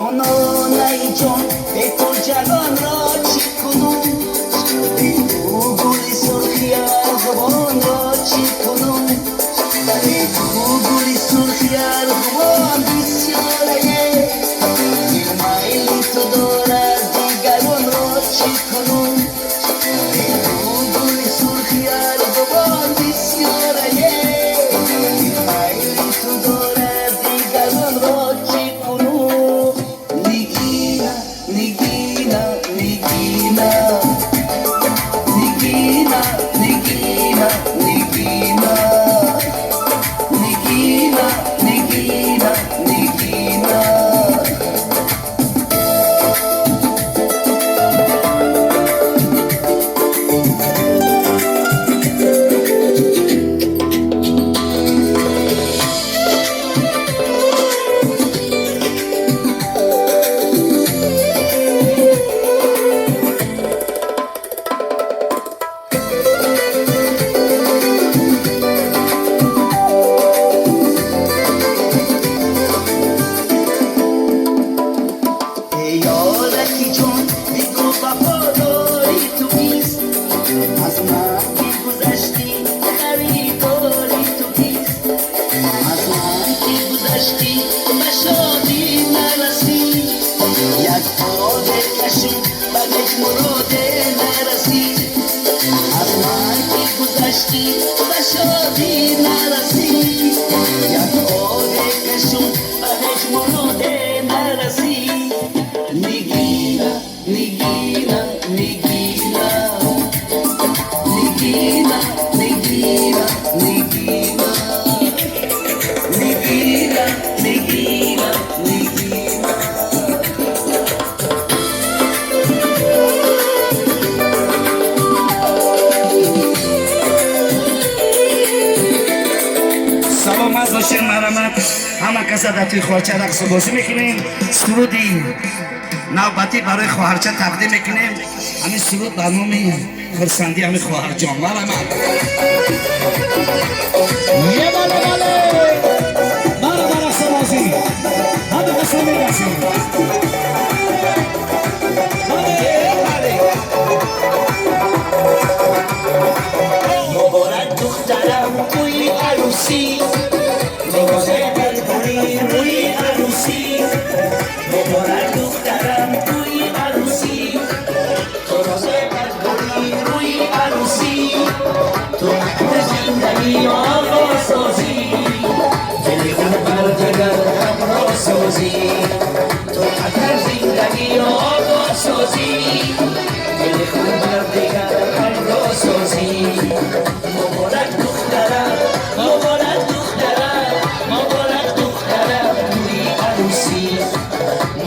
خانانه جان ای تو جوان را چی کنم ای تو گل سرخی ارغوان را چی کنم ای تو گل سرخی ارغوان بسیاره میل تو دارد دیگران را چی کنم ای تو گل سرخی ارغوان بسیاره میل تو دارد دیگران را چی کنم Nigina, Nigina, Nigina, Nigina, Nigina, Nigina, Nigina, Nigina. یارکی جان بگو وفاداری تو کیست از من که گذشتی خریداری تو کیست از من که گذشتی به شادی نرسی یک پا کشم به هیچ مراد نرسی از من که گذشتی به شادی نرسی یک پا کشم به هیچ مراد نرسی Nigina, Nigina, Nigina, Nigina, Nigina, Nigina, Nigina, Nigina, Nigina. سلام از باشین مرحمت همه کسا در توی خواهرچه رقص و بازی میکنیم سرودی نوبتی برای خواهرچه تقدیم میکنیم همین سرود به نام خرسندی همین خواهر جان مرحمت یه بله برا سوازی همه قسم میرسیم مبارک دخترم توی عروسی نگاه بلبلی روی عروسی مبارک دخترم توی عروسی تو روزه بلبلی روی عروسی تو عهد زندگی آقا سازی دلی خون بردگر همراه سازی تو عهد زندگی آقا سازی دلی خون بردگر همراه سازی مبارک دخترم مبارک دخترم مبارک دخترم توی عروسی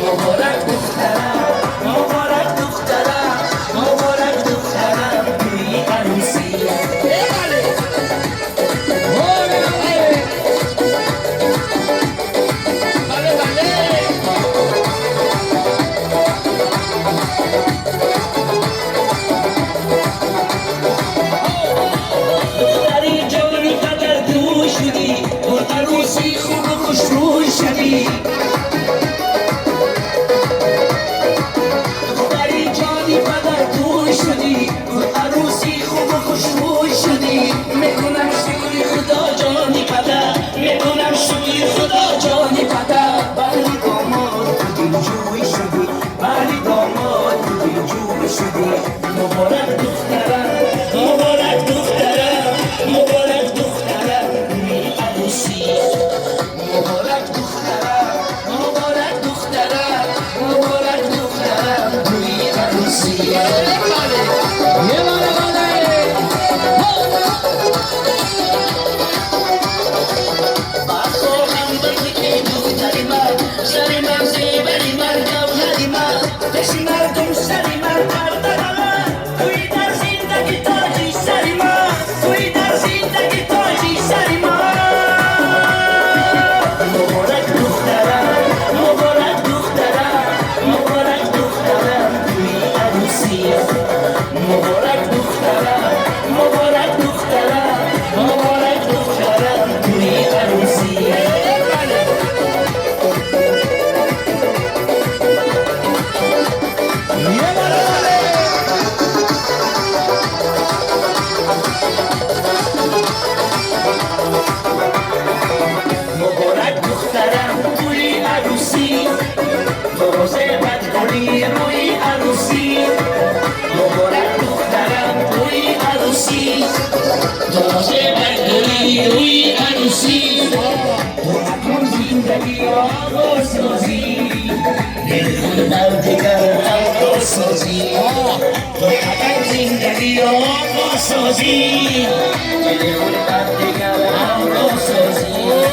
مبارک دخترم مبارک دخترم مبارک دخترم توی عروسی دختری جانی قدر دور شدی با عروسی خوب و خوشروی شدی دختری جانی قدر دور شدی با عروسی خوب و خوشروی شدی میکنم شکری خدا جانی قدر میکنم شکری خدا جانی قدر بلی داماد تو دلجوی شدی بلی داماد تو دلجوی شدی مبارک دخترم مبارک دخترم مبارک دخترم توی عروسی مبارک دخترم مبارک دخترم مبارک دخترم توی عروسی یه بله خواهم بگی که دختری من سری من زیبری من گوهری من بشی مردم سری من بردن من توی در زندگی تاجی سری من توی در زندگی تاجی سری من مبارک دخترم مبارک دخترم مبارک دخترم توی عروسی مبارک دخترم مبارک دخترم مبارک دخترم توی عروسی تو چه برداری روی عروسی تو اکنون زندگی آغاز سازی دلخون بر دیگر آغاز سازی تو اکنون زندگی آغاز سازی دلخون بر دیگر آغاز سازی